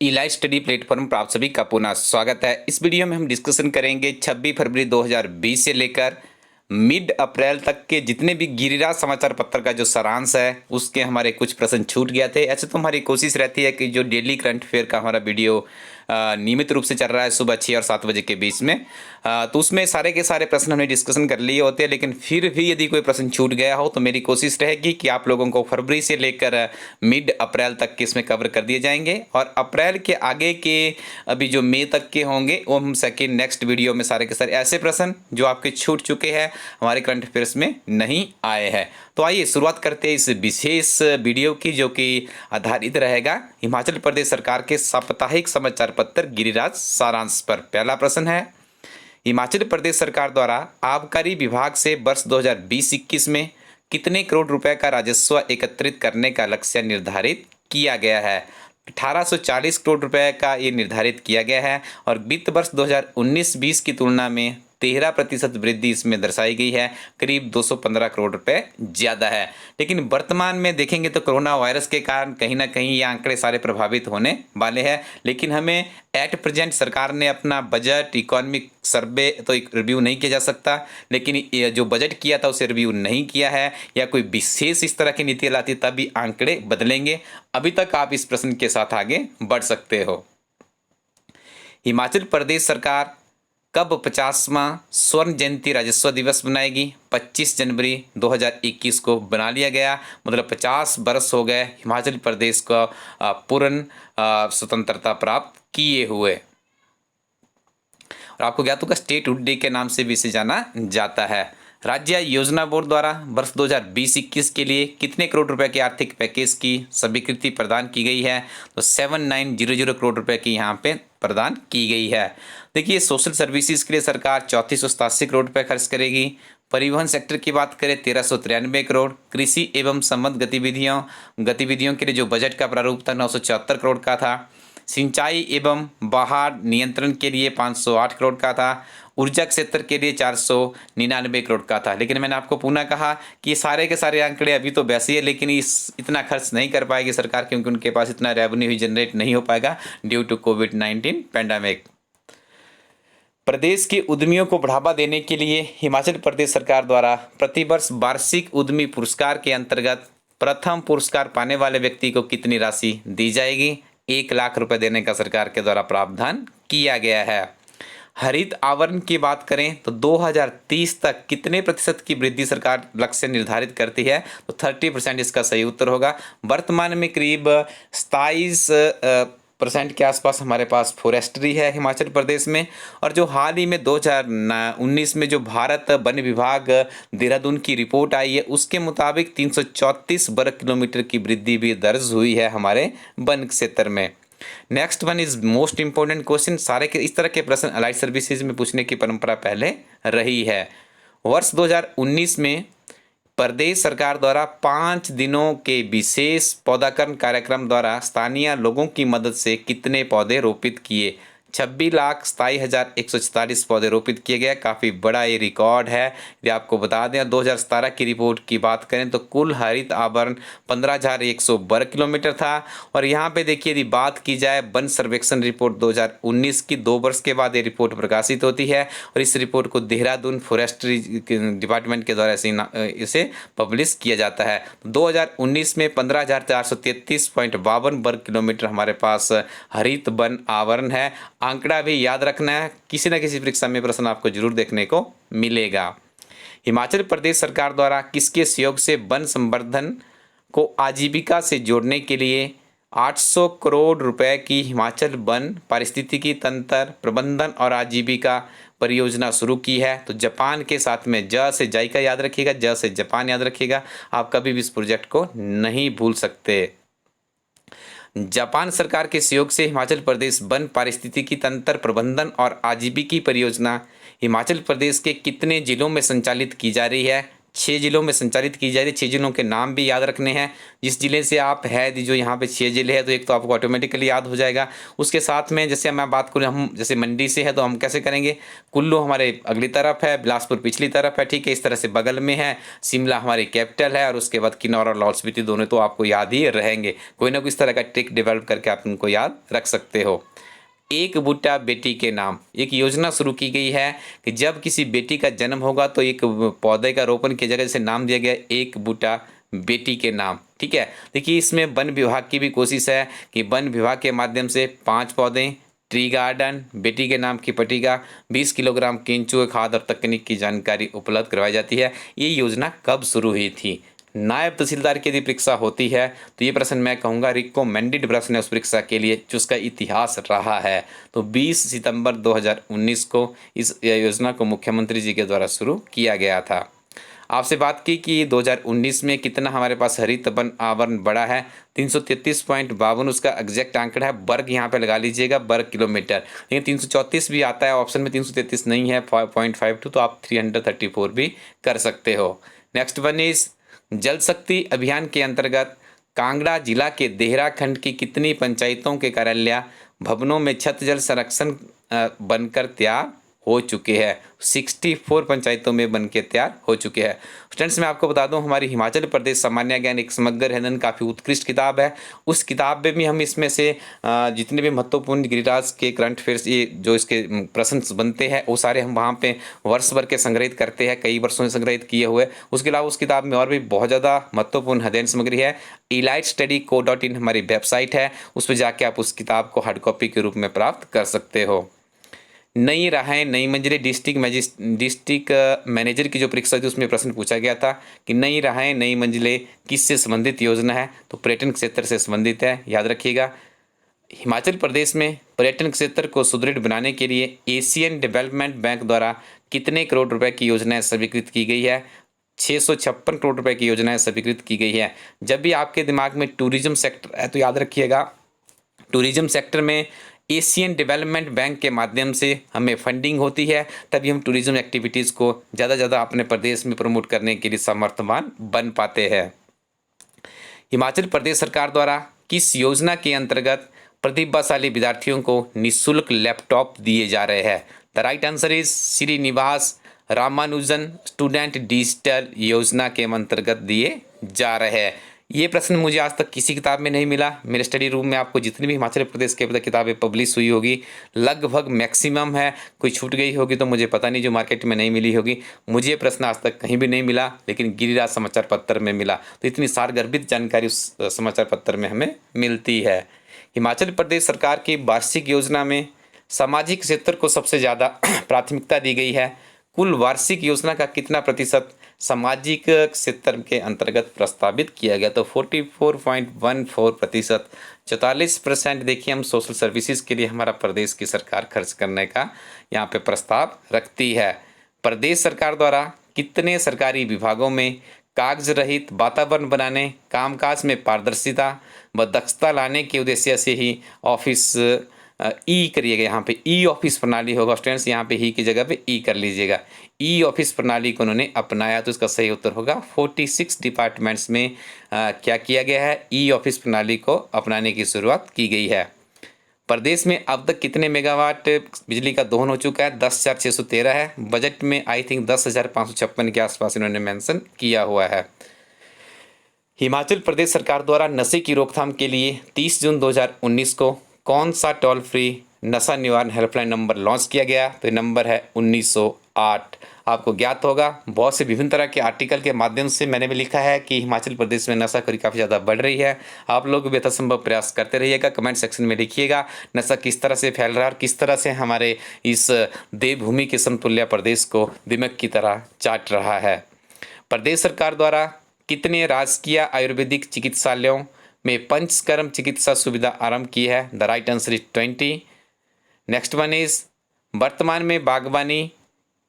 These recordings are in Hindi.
इलाइट स्टडी प्लेटफॉर्म पर आप सभी का पुनः स्वागत है। इस वीडियो में हम डिस्कशन करेंगे 26 फरवरी 2020 से लेकर मिड अप्रैल तक के जितने भी गिरिराज समाचार पत्र का जो सारांश है उसके हमारे कुछ प्रश्न छूट गए थे। ऐसे तो हमारी कोशिश रहती है कि जो डेली करंट अफेयर का हमारा वीडियो नियमित रूप से चल रहा है सुबह 6 और 7 बजे के बीच में, तो उसमें सारे के सारे प्रश्न हमने डिस्कशन कर लिए होते हैं। लेकिन फिर भी यदि कोई प्रश्न छूट गया हो तो मेरी कोशिश रहेगी कि आप लोगों को फरवरी से लेकर मिड अप्रैल तक के इसमें कवर कर दिए जाएंगे, और अप्रैल के आगे के अभी जो मई तक के होंगे वो हम सेकेंड नेक्स्ट वीडियो में सारे के सारे ऐसे प्रश्न जो आपके छूट चुके हैं हमारे करंट अफेयर्स में नहीं आए हैं। तो आइए शुरुआत करते हैं इस विशेष वीडियो की, जो कि आधारित रहेगा हिमाचल प्रदेश सरकार के साप्ताहिक समाचार पत्र गिरिराज सारांश पर। पहला प्रश्न है, हिमाचल प्रदेश सरकार द्वारा आबकारी विभाग से वर्ष 2020-21 में कितने करोड़ रुपए का राजस्व एकत्रित करने का लक्ष्य निर्धारित किया गया है? 1840 करोड़ रुपए का ये निर्धारित किया गया है, और वित्त वर्ष 2019-20 की तुलना में 13% वृद्धि इसमें दर्शाई गई है, करीब 215 करोड़ रुपए ज़्यादा है। लेकिन वर्तमान में देखेंगे तो कोरोना वायरस के कारण कहीं ना कहीं ये आंकड़े सारे प्रभावित होने वाले हैं। लेकिन हमें एट प्रेजेंट सरकार ने अपना बजट इकोनॉमिक सर्वे तो रिव्यू नहीं किया जा सकता, लेकिन ये जो बजट किया था उसे रिव्यू नहीं किया है, या कोई विशेष इस तरह की नीति लाती तभी आंकड़े बदलेंगे। अभी तक आप इस प्रश्न के साथ आगे बढ़ सकते हो। हिमाचल प्रदेश सरकार कब 50वां स्वर्ण जयंती राजस्व दिवस मनाएगी? 25 जनवरी 2021 को बना लिया गया, मतलब 50 वर्ष हो गए हिमाचल प्रदेश को पूर्ण स्वतंत्रता प्राप्त किए हुए। और आपको ज्ञात होगा स्टेट हुड डे के नाम से भी इसे जाना जाता है। राज्य योजना बोर्ड द्वारा वर्ष 2020-21 के लिए कितने करोड़ रुपए के आर्थिक पैकेज की स्वीकृति प्रदान की गई है? तो 7900 करोड़ रुपए की यहाँ पे प्रदान की गई है। देखिए, सोशल सर्विसेज के लिए सरकार 3487 करोड़ रुपए खर्च करेगी। परिवहन सेक्टर की बात करें 1393 करोड़। कृषि एवं संबद्ध गतिविधियों के लिए जो बजट का प्रारूप था 974 करोड़ का था। सिंचाई एवं बाढ़ नियंत्रण के लिए 508 करोड़ का था। ऊर्जा क्षेत्र के लिए 499 करोड़ का था। लेकिन मैंने आपको पुनः कहा कि ये सारे के सारे आंकड़े अभी तो वैसे ही है, लेकिन इतना खर्च नहीं कर पाएगी सरकार, क्योंकि उनके पास इतना रेवेन्यू ही जनरेट नहीं हो पाएगा ड्यू टू कोविड-19 पैंडेमिक। प्रदेश के उद्यमियों को बढ़ावा देने के लिए हिमाचल प्रदेश सरकार द्वारा प्रतिवर्ष वार्षिक उद्यमी पुरस्कार के अंतर्गत प्रथम पुरस्कार पाने वाले व्यक्ति को कितनी राशि दी जाएगी? 1 लाख रुपए देने का सरकार के द्वारा प्रावधान किया गया है। हरित आवरण की बात करें तो 2030 तक कितने प्रतिशत की वृद्धि सरकार लक्ष्य निर्धारित करती है? तो 30% इसका सही उत्तर होगा। वर्तमान में करीब 27% के आसपास हमारे पास फॉरेस्ट्री है हिमाचल प्रदेश में। और जो हाल ही में 2019 में जो भारत वन विभाग देहरादून की रिपोर्ट आई है उसके मुताबिक 334 वर्ग किलोमीटर की वृद्धि भी दर्ज हुई है हमारे वन क्षेत्र में। Next one is most important question. सारे के इस तरह के प्रश्न अलाइड सर्विसेज में पूछने की परंपरा पहले रही है। वर्ष 2019 में प्रदेश सरकार द्वारा 5 दिनों के विशेष पौधाकरण कार्यक्रम द्वारा स्थानीय लोगों की मदद से कितने पौधे रोपित किए? 26,27,144 पौधे रोपित किए गए। काफ़ी बड़ा ये रिकॉर्ड है। यदि आपको बता दें 2017 की रिपोर्ट की बात करें तो कुल हरित आवरण 15,100 वर्ग किलोमीटर था। और यहाँ पे देखिए, यदि बात की जाए वन सर्वेक्षण रिपोर्ट 2019 की, 2 वर्ष के बाद ये रिपोर्ट प्रकाशित होती है, और इस रिपोर्ट को देहरादून फॉरेस्ट्री डिपार्टमेंट के द्वारा इसे पब्लिश किया जाता है। 2019 में 15,433.52 वर्ग किलोमीटर हमारे पास हरित वन आवरण है। आंकड़ा भी याद रखना है, किसी न किसी परीक्षा में प्रश्न आपको जरूर देखने को मिलेगा। हिमाचल प्रदेश सरकार द्वारा किसके सहयोग से वन संवर्धन को आजीविका से जोड़ने के लिए 800 करोड़ रुपए की हिमाचल वन पारिस्थितिकी तंत्र प्रबंधन और आजीविका परियोजना शुरू की है? तो जापान के साथ में, ज से जाइका याद रखिएगा, ज से जापान याद रखिएगा, आप कभी भी इस प्रोजेक्ट को नहीं भूल सकते। जापान सरकार के सहयोग से हिमाचल प्रदेश वन पारिस्थितिकी तंत्र प्रबंधन और आजीविकी परियोजना हिमाचल प्रदेश के कितने जिलों में संचालित की जा रही है? 6 जिलों में संचालित की जा रही है। 6 जिलों के नाम भी याद रखने हैं। जिस जिले से आप है, जो यहाँ पे 6 जिले हैं, तो एक तो आपको ऑटोमेटिकली याद हो जाएगा। उसके साथ में जैसे मैं बात करूँ, हम जैसे मंडी से है तो हम कैसे करेंगे, कुल्लू हमारे अगली तरफ है, बिलासपुर पिछली तरफ है, ठीक है, इस तरह से बगल में है, शिमला हमारी कैपिटल है, और उसके बाद किन्नौर और लाहौल स्पीति दोनों तो आपको याद ही रहेंगे। कोई ना कोई इस तरह का ट्रिक डेवलप करके आप उनको याद रख सकते हो। एक बूटा बेटी के नाम, एक योजना शुरू की गई है कि जब किसी बेटी का जन्म होगा तो एक पौधे का रोपण की जगह जैसे नाम दिया गया एक बूटा बेटी के नाम, ठीक है। देखिए इसमें वन विभाग की भी कोशिश है कि वन विभाग के माध्यम से 5 पौधे, ट्री गार्डन, बेटी के नाम की पट्टिका, 20 किलोग्राम केंचुए खाद और तकनीक की जानकारी उपलब्ध करवाई जाती है। ये योजना कब शुरू हुई थी? नायब तहसीलदार की यदि परीक्षा होती है तो ये प्रश्न मैं कहूँगा रिकमेंडेड प्रश्न है उस परीक्षा के लिए जिसका इतिहास रहा है। तो 20 सितंबर 2019 को इस योजना को मुख्यमंत्री जी के द्वारा शुरू किया गया था। आपसे बात की कि 2019 में कितना हमारे पास हरित वन आवरण बढ़ा है, 333.52 उसका एग्जैक्ट आंकड़ा है। वर्ग यहाँ पे लगा लीजिएगा, वर्ग किलोमीटर, लेकिन 334 भी आता है ऑप्शन में, 333 नहीं है, 5.52, तो आप 334 भी कर सकते हो। नेक्स्ट वन इज जल शक्ति अभियान के अंतर्गत कांगड़ा जिला के देहरा खंड की कितनी पंचायतों के कार्यालय भवनों में छत जल संरक्षण बनकर तैयार हो चुके हैं? 64 पंचायतों में बनके तैयार हो चुके हैं। स्टूडेंट्स मैं आपको बता दूं, हमारी हिमाचल प्रदेश सामान्य ज्ञान एक समग्र अध्ययन काफ़ी उत्कृष्ट किताब है। उस किताब में भी हम इसमें से जितने भी महत्वपूर्ण गिरिराज के करंट अफेयर्स, ये जो इसके प्रश्न बनते हैं वो सारे हम वहाँ पे वर्ष भर के संग्रहित करते हैं, कई वर्षों से संग्रहित किए हुए। उसके अलावा उस किताब में और भी बहुत ज़्यादा महत्वपूर्ण अध्ययन सामग्री है। elitestudy.co.in हमारी वेबसाइट है, उस पर जाके आप उस किताब को हार्ड कॉपी के रूप में प्राप्त कर सकते हो। नई राहें नई मंजिलें डिस्ट्रिक्ट मैनेजर की जो परीक्षा थी उसमें प्रश्न पूछा गया था कि नई राहें नई मंजिलें किससे संबंधित योजना है? तो पर्यटन क्षेत्र से संबंधित है, याद रखिएगा। हिमाचल प्रदेश में पर्यटन क्षेत्र को सुदृढ़ बनाने के लिए एशियन डेवलपमेंट बैंक द्वारा कितने करोड़ रुपए की योजनाएं स्वीकृत की गई है? 656 करोड़ रुपए की योजनाएं स्वीकृत की गई है। जब भी आपके दिमाग में टूरिज्म सेक्टर है तो याद रखिएगा, टूरिज्म सेक्टर में एशियन डेवलपमेंट बैंक के माध्यम से हमें फंडिंग होती है, तभी हम टूरिज्म एक्टिविटीज़ को ज़्यादा ज़्यादा अपने प्रदेश में प्रमोट करने के लिए समर्थवान बन पाते हैं। हिमाचल प्रदेश सरकार द्वारा किस योजना के अंतर्गत प्रतिभाशाली विद्यार्थियों को निःशुल्क लैपटॉप दिए जा रहे हैं? The right answer is Srinivasa Ramanujan student digital योजना के अंतर्गत दिए जा रहे हैं। ये प्रश्न मुझे आज तक किसी किताब में नहीं मिला। मेरे स्टडी रूम में आपको जितनी भी हिमाचल प्रदेश के किताबें पब्लिश हुई होगी लगभग मैक्सिमम है, कोई छूट गई होगी तो मुझे पता नहीं, जो मार्केट में नहीं मिली होगी। मुझे ये प्रश्न आज तक कहीं भी नहीं मिला, लेकिन गिरिराज समाचार पत्र में मिला। तो इतनी सारगर्भित जानकारी उस समाचार पत्र में हमें मिलती है। हिमाचल प्रदेश सरकार की वार्षिक योजना में सामाजिक क्षेत्र को सबसे ज़्यादा प्राथमिकता दी गई है। कुल वार्षिक योजना का कितना प्रतिशत सामाजिक क्षेत्र के अंतर्गत प्रस्तावित किया गया? तो 44.14%, 44% देखिए हम सोशल सर्विसेज के लिए हमारा प्रदेश की सरकार खर्च करने का यहाँ पे प्रस्ताव रखती है। प्रदेश सरकार द्वारा कितने सरकारी विभागों में कागज रहित वातावरण बनाने, कामकाज में पारदर्शिता व दक्षता लाने के उद्देश्य से ही ऑफिस ई करिएगा, यहाँ पे ई ऑफिस प्रणाली होगा स्टूडेंट्स, यहाँ पे ही की जगह पे ई कर लीजिएगा। ई ऑफिस प्रणाली को उन्होंने अपनाया, तो इसका सही उत्तर होगा 46 डिपार्टमेंट्स में क्या किया गया है? ई ऑफिस प्रणाली को अपनाने की शुरुआत की गई है। प्रदेश में अब तक कितने मेगावाट बिजली का दोहन हो चुका है? 10,613 है। बजट में आई थिंक 10,556 के आसपास इन्होंने मेंशन किया हुआ है। हिमाचल प्रदेश सरकार द्वारा नशे की रोकथाम के लिए 30 जून 2019 को कौन सा टोल फ्री नशा निवारण हेल्पलाइन नंबर लॉन्च किया गया? तो ये नंबर है 1908। आपको ज्ञात होगा बहुत से विभिन्न तरह के आर्टिकल के माध्यम से मैंने भी लिखा है कि हिमाचल प्रदेश में नशाखोरी काफ़ी ज़्यादा बढ़ रही है। आप लोग भी यथासंभव प्रयास करते रहिएगा, कमेंट सेक्शन में लिखिएगा नशा किस तरह से फैल रहा है और किस तरह से हमारे इस देवभूमि के समतुल्य प्रदेश को दिमक की तरह चाट रहा है। प्रदेश सरकार द्वारा कितने राजकीय आयुर्वेदिक चिकित्सालयों में पंचकर्म चिकित्सा सुविधा आरंभ की है? The right answer is 20। Next one is वर्तमान में बागवानी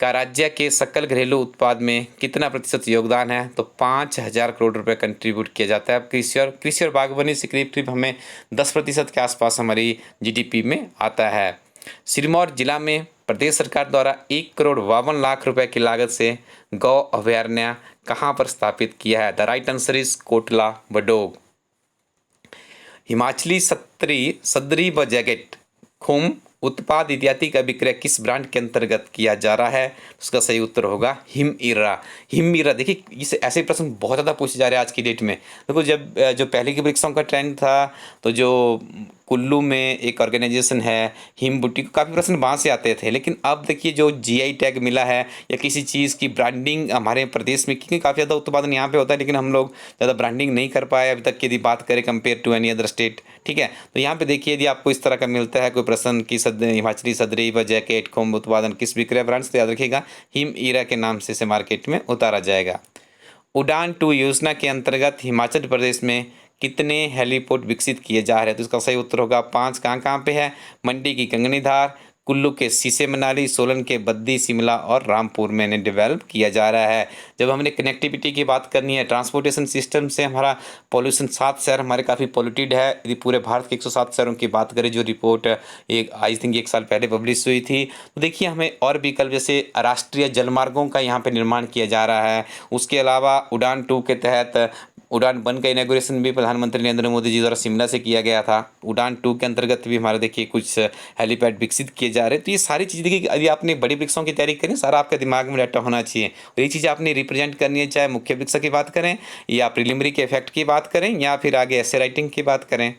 का राज्य के सकल घरेलू उत्पाद में कितना प्रतिशत योगदान है? तो 5,000 करोड़ रुपए कंट्रीब्यूट किया जाता है। अब कृषि और बागवानी से करीब हमें 10% के आसपास हमारी जीडीपी में आता है। सिरमौर जिला में प्रदेश सरकार द्वारा 1,52,00,000 रुपए की लागत से गौ अभयारण्य कहाँ पर स्थापित किया है? The right answer is Kotla Barog. Himachali सदरी व जैकेट खूम उत्पाद इत्यादि का विक्रय किस ब्रांड के अंतर्गत किया जा रहा है? उसका सही उत्तर होगा हिमईरा। हिमईरा, देखिए इस ऐसे प्रश्न बहुत ज़्यादा पूछे जा रहे हैं आज की डेट में। देखो जब जो पहले की परीक्षाओं का ट्रेंड था, तो जो कुल्लू में एक ऑर्गेनाइजेशन है हिम बुटीक, काफ़ी प्रश्न वहाँ से आते थे। लेकिन अब देखिए जो जीआई टैग मिला है या किसी चीज़ की ब्रांडिंग हमारे प्रदेश में, क्योंकि काफ़ी ज़्यादा उत्पादन यहाँ पे होता है लेकिन हम लोग ज़्यादा ब्रांडिंग नहीं कर पाए अभी तक की, यदि बात करें compare to any other state. ठीक है, तो यहाँ पे देखिए यदि आपको इस तरह का मिलता है कोई प्रश्न की हिमाचली सदरी व जैकेट खूम उत्पादन किस विक्रय ब्रांड से, याद रखिएगा हिमईरा के नाम से इसे मार्केट में उतारा जाएगा। उड़ान 2 योजना के अंतर्गत हिमाचल प्रदेश में कितने हेलीपोर्ट विकसित किए जा रहे हैं? तो इसका सही उत्तर होगा 5। कहाँ पे है? मंडी की कंगनीधार, कुल्लू के सीसे मनाली, सोलन के बद्दी शिमला और रामपुर में इन्हें डेवलप किया जा रहा है। जब हमने कनेक्टिविटी की बात करनी है, ट्रांसपोर्टेशन सिस्टम से हमारा पॉल्यूशन, 7 शहर हमारे काफ़ी पॉल्यूटेड है। यदि पूरे भारत के 107 शहरों की बात करें, जो रिपोर्ट एक आई थिंक 1 साल पहले पब्लिश हुई थी, तो देखिए हमें और विकल्प जैसे राष्ट्रीय जलमार्गों का यहाँ पे निर्माण किया जा रहा है। उसके अलावा उड़ान 2 के तहत उड़ान 1 का इनॉग्रेशन भी प्रधानमंत्री नरेंद्र मोदी जी द्वारा शिमला से किया गया था। उड़ान 2 के अंतर्गत भी हमारे देखिए कुछ हेलीपैड विकसित किए जा रहे हैं। तो ये सारी चीज़ें देखिए, यदि आपने बड़ी परीक्षाओं की तैयारी करें, सारा आपके दिमाग में डाटा होना चाहिए और ये चीज़ें आपने रिप्रेजेंट करनी है, चाहे मुख्य परीक्षा की बात करें या प्रीलिमिनरी के इफेक्ट की बात करें या फिर आगे ऐसे राइटिंग की बात करें।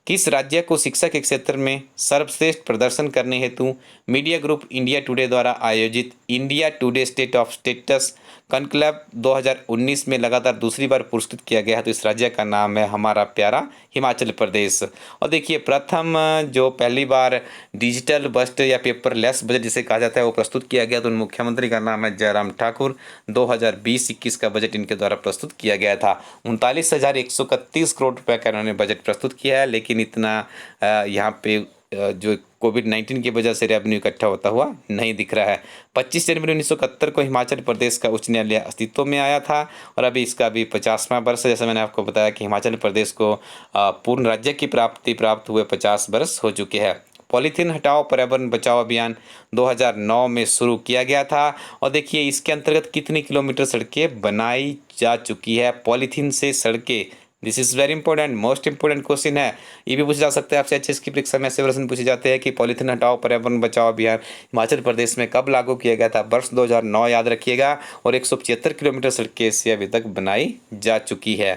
किस राज्य को शिक्षा के क्षेत्र में सर्वश्रेष्ठ प्रदर्शन करने हेतु मीडिया ग्रुप इंडिया टुडे द्वारा आयोजित India today state of status conclave 2019 में लगातार दूसरी बार पुरस्कृत किया गया है? तो इस राज्य का नाम है हमारा प्यारा हिमाचल प्रदेश। और देखिए प्रथम जो पहली बार डिजिटल बजट या पेपरलेस बजट जिसे कहा जाता है वो प्रस्तुत किया गया, तो उन मुख्यमंत्री का नाम है जयराम ठाकुर। 2020-21 का बजट इनके द्वारा प्रस्तुत किया गया था। 39,131 करोड़ रुपए का इन्होंने बजट प्रस्तुत किया है, लेकिन इतना यहाँ पे जो कोविड-19 की वजह से रेवेन्यू इकट्ठा होता हुआ नहीं दिख रहा है। 25 जनवरी 1971 को हिमाचल प्रदेश का उच्च न्यायालय अस्तित्व में आया था और अभी इसका भी 50वां वर्ष है। जैसा मैंने आपको बताया कि हिमाचल प्रदेश को पूर्ण राज्य की प्राप्ति प्राप्त हुए 50 वर्ष हो चुके हैं। पॉलीथीन हटाओ पर्यावरण बचाओ अभियान 2009 में शुरू किया गया था और देखिए इसके अंतर्गत कितनी किलोमीटर सड़कें बनाई जा चुकी है पॉलीथीन से सड़कें। This is very important, most important question है। ये भी पूछा जा सकता है आपसे, एचएस की परीक्षा में ऐसे प्रश्न पूछे जाते हैं कि पॉलीथीन हटाओ पर्यावरण बचाओ अभियान हिमाचल प्रदेश में कब लागू किया गया था? वर्ष 2009 याद रखिएगा। और 175 किलोमीटर सड़कें इससे अभी तक बनाई जा चुकी है।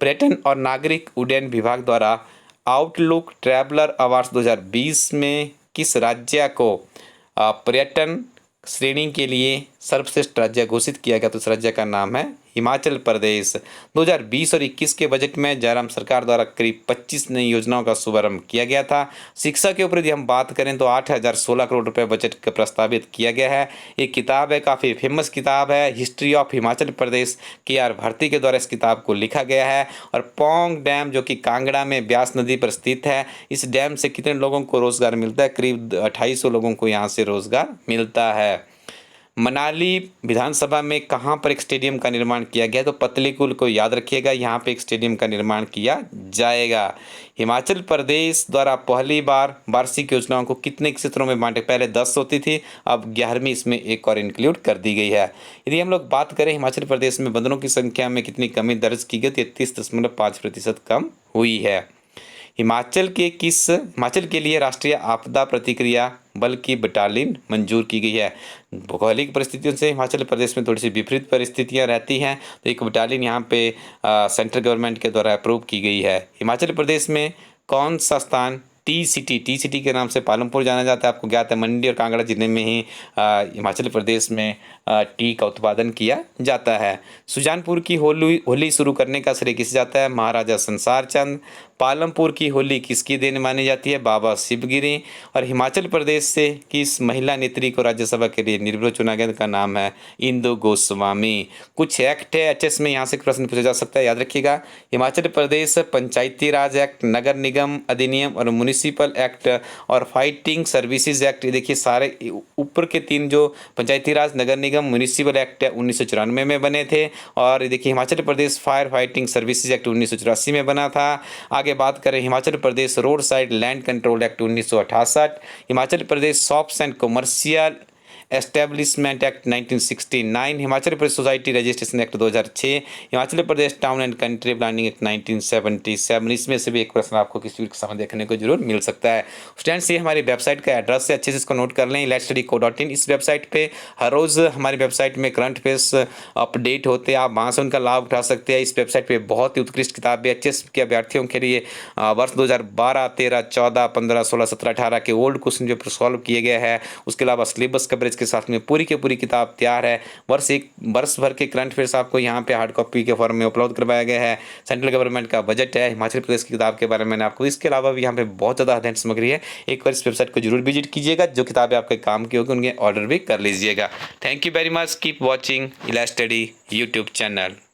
पर्यटन और नागरिक उड्डयन विभाग द्वारा आउटलुक ट्रैवलर अवार्ड्स 2020 में किस राज्य को पर्यटन श्रेणी के लिए सर्वश्रेष्ठ राज्य घोषित किया गया? तो इस राज्य का नाम है हिमाचल प्रदेश। 2020 और 21 के बजट में जयराम सरकार द्वारा करीब 25 नई योजनाओं का शुभारंभ किया गया था। शिक्षा के ऊपर यदि हम बात करें तो 8,016 करोड़ रुपए बजट का प्रस्तावित किया गया है। एक किताब है, काफ़ी फेमस किताब है, history of Himachal Pradesh, KR Bharati के द्वारा इस किताब को लिखा गया है। और पौंग डैम जो कि कांगड़ा में ब्यास नदी पर स्थित है, इस डैम से कितने लोगों को रोजगार मिलता है? करीब 250 लोगों को यहाँ से रोजगार मिलता है। मनाली विधानसभा में कहाँ पर एक स्टेडियम का निर्माण किया गया? तो पतलीकूल को याद रखिएगा, यहाँ पे एक स्टेडियम का निर्माण किया जाएगा। हिमाचल प्रदेश द्वारा पहली बार वार्षिक योजनाओं को कितने क्षेत्रों में बांटे? पहले 10 होती थी, अब 11वीं इसमें एक और इंक्लूड कर दी गई है। यदि हम लोग बात करें हिमाचल प्रदेश में बंदरों की संख्या में कितनी कमी दर्ज की गई? 33.5% कम हुई है। हिमाचल के लिए राष्ट्रीय आपदा प्रतिक्रिया बल की बटालियन मंजूर की गई है। भौगोलिक परिस्थितियों से हिमाचल प्रदेश में थोड़ी सी विपरीत परिस्थितियां रहती हैं, तो एक बटालियन यहाँ पे सेंट्रल गवर्नमेंट के द्वारा अप्रूव की गई है। हिमाचल प्रदेश में कौन सा स्थान टी सिटी के नाम से पालमपुर जाना जाता है? आपको ज्ञात है मंडी और कांगड़ा जिले में ही हिमाचल प्रदेश में टी का उत्पादन किया जाता है। सुजानपुर की होली शुरू करने का श्रेय किसे जाता है? महाराजा संसार चंद। पालमपुर की होली किसकी देन मानी जाती है? बाबा शिवगिरी। और हिमाचल प्रदेश से किस महिला नेत्री को राज्यसभा के लिए निर्विरोध चुना गया? का नाम है इंदु गोस्वामी। कुछ एक्ट है एचएस में, यहाँ से प्रश्न पूछा जा सकता है, याद रखिएगा। हिमाचल प्रदेश पंचायती राज एक्ट, नगर निगम अधिनियम और म्युनिसिपल एक्ट और फाइटिंग सर्विसेज एक्ट। ये देखिए सारे ऊपर के 3 जो पंचायती राज, नगर निगम, म्युनिसिपल एक्ट 1994 में बने थे। और देखिए Himachal Pradesh fire fighting services act 1984 में बना था। आगे बात करें Himachal Pradesh road side land control act 1968, Himachal Pradesh shops and commercial establishment act 1969, Himachal Pradesh society registration act 2006, Himachal Pradesh town and country planning act 1977। इसमें से भी एक प्रश्न आपको किसी भी समय देखने को जरूर मिल सकता है। स्टूडेंट्स, ये हमारी वेबसाइट का एड्रेस है, अच्छे से इसको नोट कर लें, letstudyco.in। इस वेबसाइट पे हर रोज़ हमारी वेबसाइट में करंट अफेयर्स अपडेट होते हैं, आप वहाँ से उनका लाभ उठा सकते हैं। इस वेबसाइट पे बहुत ही उत्कृष्ट किताबें एचएस के अभ्यर्थियों के लिए वर्ष 2012, 13, 14, 15, 16, 17, 18 के ओल्ड क्वेश्चन जो सॉल्व किए गए हैं, उसके अलावा सिलेबस कवरेज के साथ में पूरी की पूरी किताब तैयार है। वर्ष भर के करंट अफेयर्स आपको यहाँ पे हार्ड कॉपी के फॉर्म में उपलब्ध करवाया गया है। सेंट्रल गवर्नमेंट का बजट है, हिमाचल प्रदेश की किताब के बारे में मैंने आपको, इसके अलावा भी यहाँ पे बहुत ज़्यादा अध्ययन सामग्री है। एक बार इस वेबसाइट को जरूर विजिट कीजिएगा, जो किताबें आपके काम की होगी उनके ऑर्डर भी कर लीजिएगा। Thank you very much, keep watching इला स्टडी यूट्यूब चैनल।